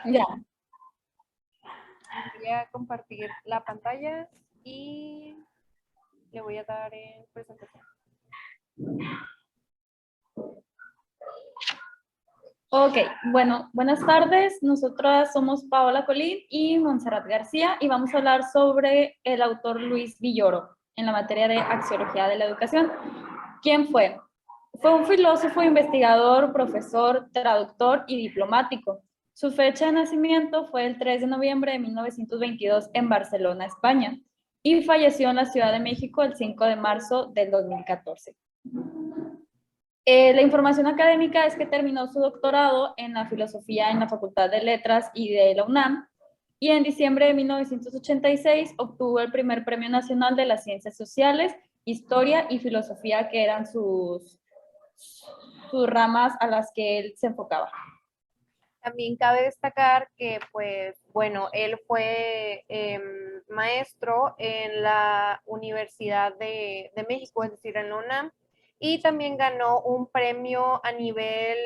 Ya. Voy a compartir la pantalla y le voy a dar en presentación. Ok, bueno, buenas tardes. Nosotras somos Paola Colín y Montserrat García y vamos a hablar sobre el autor Luis Villoro en la materia de axiología de la educación. ¿Quién fue? Fue un filósofo, investigador, profesor, traductor y diplomático. Su fecha de nacimiento fue el 3 de noviembre de 1922 en Barcelona, España, y falleció en la Ciudad de México el 5 de marzo del 2014. La información académica es que terminó su doctorado en la filosofía en la Facultad de Letras y de la UNAM, y en diciembre de 1986 obtuvo el primer Premio Nacional de las Ciencias Sociales, Historia y Filosofía, que eran sus ramas a las que él se enfocaba. También cabe destacar que, pues, bueno, él fue maestro en la Universidad de México, es decir, en la UNAM, y también ganó un premio a nivel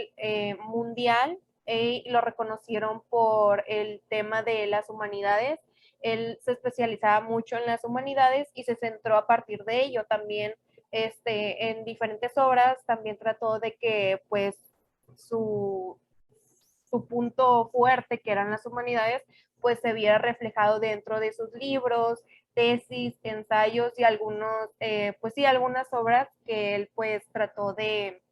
mundial y lo reconocieron por el tema de las humanidades. Él se especializaba mucho en las humanidades y se centró a partir de ello también en diferentes obras, también trató de que pues su punto fuerte, que eran las humanidades, pues se viera reflejado dentro de sus libros, tesis, ensayos y algunos, pues sí, algunas obras que él pues trató de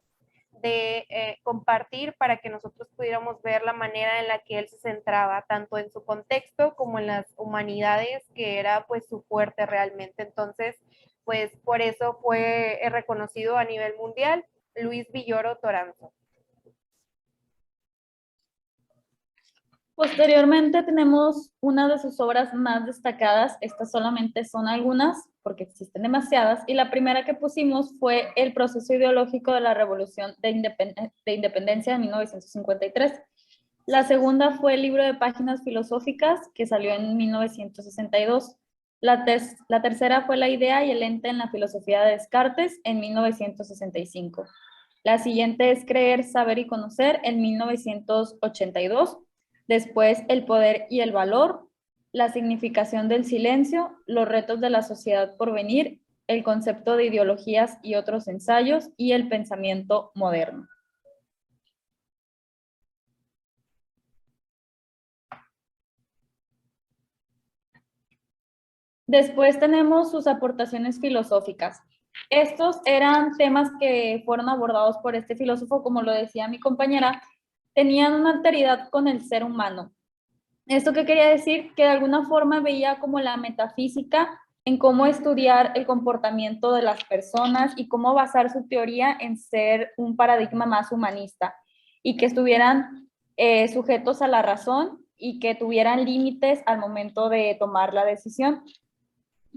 compartir para que nosotros pudiéramos ver la manera en la que él se centraba, tanto en su contexto como en las humanidades, que era pues su fuerte realmente. Entonces, pues por eso fue reconocido a nivel mundial Luis Villoro Toranzo. Posteriormente tenemos una de sus obras más destacadas. Estas solamente son algunas, porque existen demasiadas, y la primera que pusimos fue El proceso ideológico de la Revolución de Independencia de 1953. La segunda fue el libro de páginas filosóficas, que salió en 1962. La tercera fue La idea y el ente en la filosofía de Descartes, en 1965. La siguiente es Creer, saber y conocer, en 1982. Después, El poder y el valor, La significación del silencio, Los retos de la sociedad por venir, El concepto de ideologías y otros ensayos, y El pensamiento moderno. Después tenemos sus aportaciones filosóficas. Estos eran temas que fueron abordados por este filósofo, como lo decía mi compañera, tenían una alteridad con el ser humano. ¿Esto qué quería decir? Que de alguna forma veía como la metafísica en cómo estudiar el comportamiento de las personas y cómo basar su teoría en ser un paradigma más humanista y que estuvieran sujetos a la razón y que tuvieran límites al momento de tomar la decisión.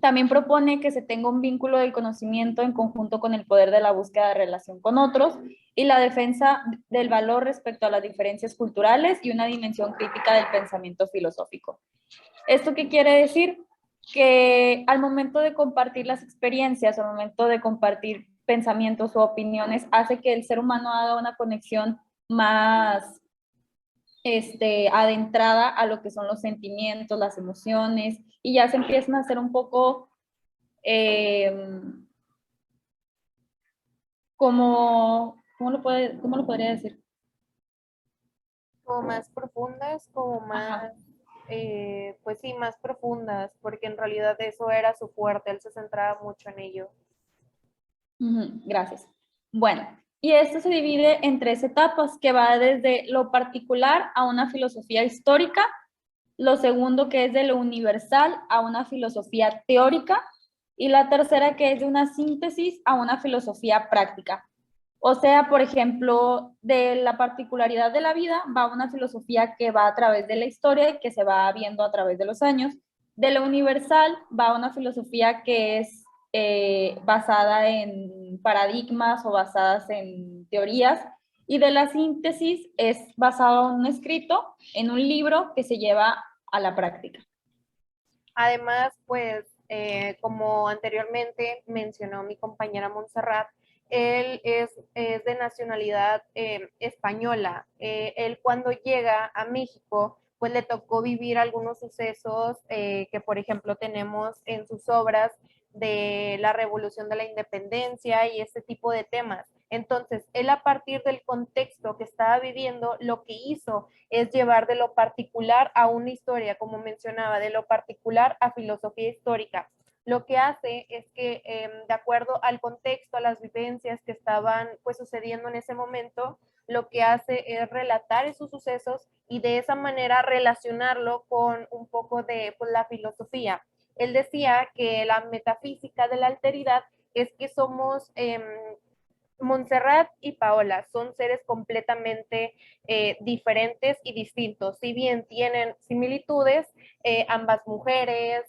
También propone que se tenga un vínculo del conocimiento en conjunto con el poder de la búsqueda de relación con otros y la defensa del valor respecto a las diferencias culturales y una dimensión crítica del pensamiento filosófico. ¿Esto qué quiere decir? Que al momento de compartir las experiencias, al momento de compartir pensamientos o opiniones, hace que el ser humano haga una conexión más adentrada a lo que son los sentimientos, las emociones, y ya se empiezan a hacer un poco como, ¿cómo lo podría decir? Como más profundas, como Ajá. más, pues sí, más profundas, porque en realidad eso era su fuerte, él se centraba mucho en ello. Gracias. Bueno, y esto se divide en tres etapas, que va desde lo particular a una filosofía histórica, lo segundo que es de lo universal a una filosofía teórica, y la tercera que es de una síntesis a una filosofía práctica. O sea, por ejemplo, de la particularidad de la vida va una filosofía que va a través de la historia y que se va viendo a través de los años. De lo universal va una filosofía que es basada en paradigmas o basadas en teorías. Y de la síntesis es basado en un escrito, en un libro que se lleva a la práctica. Además, pues, como anteriormente mencionó mi compañera Montserrat, él es de nacionalidad española. Él cuando llega a México, pues le tocó vivir algunos sucesos que, por ejemplo, tenemos en sus obras de la Revolución de la Independencia y este tipo de temas. Entonces, él a partir del contexto que estaba viviendo, lo que hizo es llevar de lo particular a una historia, como mencionaba, de lo particular a filosofía histórica. Lo que hace es que, de acuerdo al contexto, a las vivencias que estaban pues sucediendo en ese momento, lo que hace es relatar esos sucesos y de esa manera relacionarlo con un poco de pues, la filosofía. Él decía que la metafísica de la alteridad es que somos Montserrat y Paola son seres completamente diferentes y distintos. Si bien tienen similitudes, ambas mujeres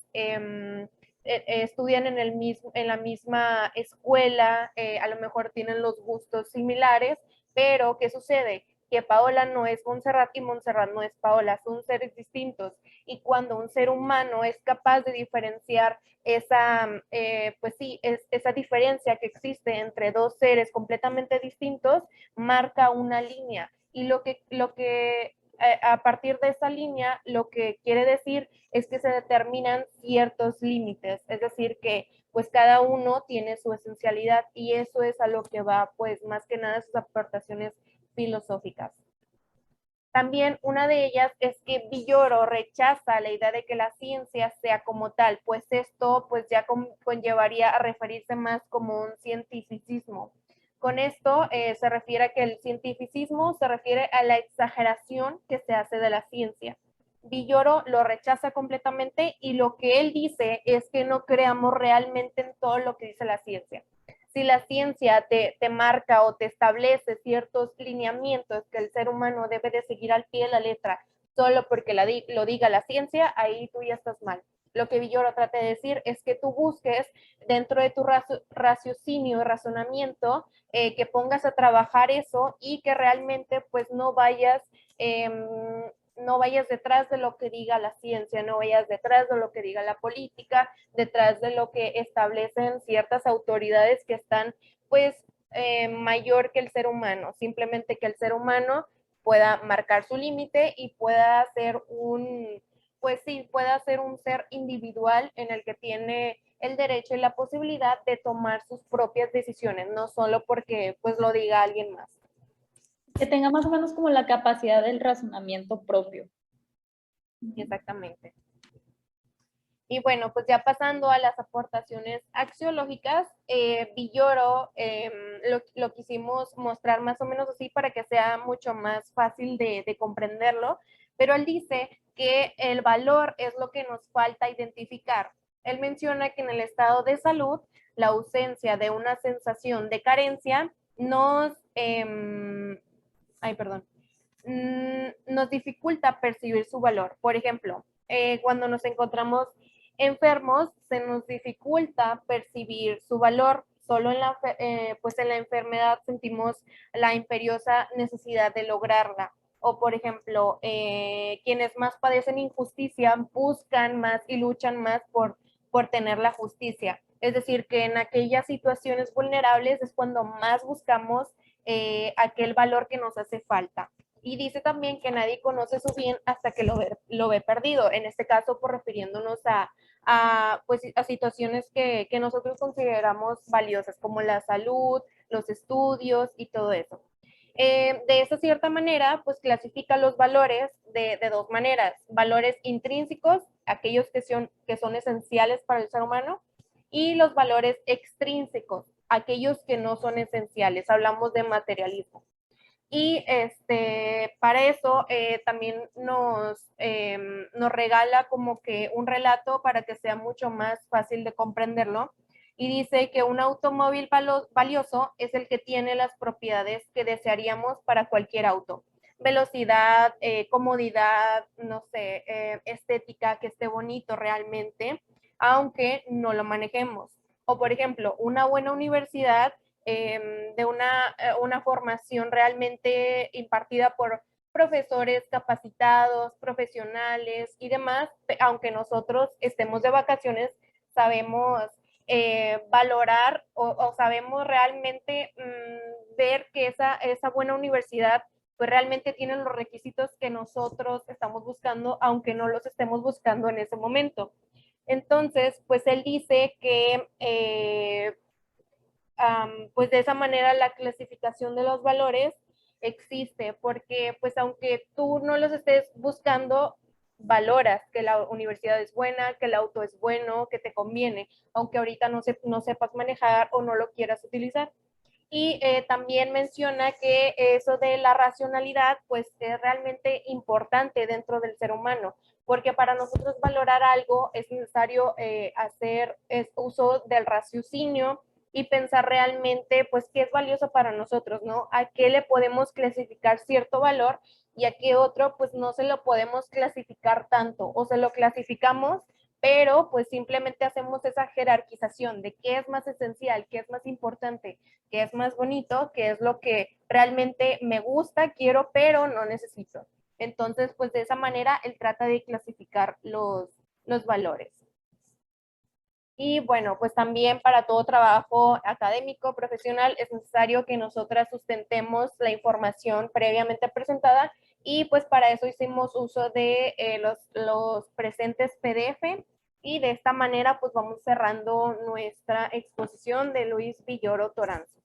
estudian en la misma escuela, a lo mejor tienen los gustos similares, pero ¿qué sucede? Que Paola no es Montserrat y Montserrat no es Paola, son seres distintos. Y cuando un ser humano es capaz de diferenciar esa, pues sí, esa diferencia que existe entre dos seres completamente distintos, marca una línea. Y a partir de esa línea, lo que quiere decir es que se determinan ciertos límites, es decir, que pues cada uno tiene su esencialidad y eso es a lo que va pues más que nada sus aportaciones filosóficas. También una de ellas es que Villoro rechaza la idea de que la ciencia sea como tal, pues esto pues ya conllevaría a referirse más como un cientificismo. Con esto se refiere a que el cientificismo se refiere a la exageración que se hace de la ciencia. Villoro lo rechaza completamente y lo que él dice es que no creamos realmente en todo lo que dice la ciencia. Si la ciencia te marca o te establece ciertos lineamientos que el ser humano debe de seguir al pie de la letra solo porque lo diga la ciencia, ahí tú ya estás mal. Lo que Villoro trata de decir es que tú busques dentro de tu raciocinio y razonamiento que pongas a trabajar eso y que realmente pues no vayas detrás de lo que diga la ciencia, no vayas detrás de lo que diga la política, detrás de lo que establecen ciertas autoridades que están pues mayor que el ser humano, simplemente que el ser humano pueda marcar su límite y pueda ser pues sí, pueda ser un ser individual en el que tiene el derecho y la posibilidad de tomar sus propias decisiones, no solo porque pues lo diga alguien más. Que tenga más o menos como la capacidad del razonamiento propio. Exactamente. Y bueno, pues ya pasando a las aportaciones axiológicas, Villoro lo quisimos mostrar más o menos así para que sea mucho más fácil de comprenderlo, pero él dice que el valor es lo que nos falta identificar. Él menciona que en el estado de salud, la ausencia de una sensación de carencia nos dificulta percibir su valor. Por ejemplo, cuando nos encontramos enfermos, se nos dificulta percibir su valor. Solo pues en la enfermedad sentimos la imperiosa necesidad de lograrla. O, por ejemplo, quienes más padecen injusticia buscan más y luchan más por tener la justicia. Es decir, que en aquellas situaciones vulnerables es cuando más buscamos aquel valor que nos hace falta. Y dice también que nadie conoce su bien hasta que lo ve perdido. En este caso, por refiriéndonos pues, a situaciones que nosotros consideramos valiosas, como la salud, los estudios y todo eso. De esa cierta manera, pues clasifica los valores de dos maneras. Valores intrínsecos, aquellos que son esenciales para el ser humano, y los valores extrínsecos, aquellos que no son esenciales. Hablamos de materialismo. Y para eso también nos regala como que un relato para que sea mucho más fácil de comprenderlo. Y dice que un automóvil valioso es el que tiene las propiedades que desearíamos para cualquier auto. Velocidad, comodidad, no sé, estética, que esté bonito realmente, aunque no lo manejemos. O por ejemplo, una buena universidad de una formación realmente impartida por profesores capacitados, profesionales y demás, aunque nosotros estemos de vacaciones, sabemos valorar o sabemos realmente ver que esa buena universidad pues realmente tienen los requisitos que nosotros estamos buscando, aunque no los estemos buscando en ese momento. Entonces, pues él dice que pues de esa manera la clasificación de los valores existe, porque pues aunque tú no los estés buscando, valoras que la universidad es buena, que el auto es bueno, que te conviene, aunque ahorita no sepas manejar o no lo quieras utilizar. Y también menciona que eso de la racionalidad pues es realmente importante dentro del ser humano, porque para nosotros valorar algo es necesario hacer uso del raciocinio y pensar realmente pues qué es valioso para nosotros, ¿no? A qué le podemos clasificar cierto valor y a qué otro pues no se lo podemos clasificar tanto o se lo clasificamos pero pues simplemente hacemos esa jerarquización de qué es más esencial, qué es más importante, qué es más bonito, qué es lo que realmente me gusta, quiero, pero no necesito. Entonces, pues de esa manera él trata de clasificar los valores. Y bueno, pues también para todo trabajo académico, profesional, es necesario que nosotras sustentemos la información previamente presentada y pues para eso hicimos uso de los presentes PDF y de esta manera pues vamos cerrando nuestra exposición de Luis Villoro Toranzo.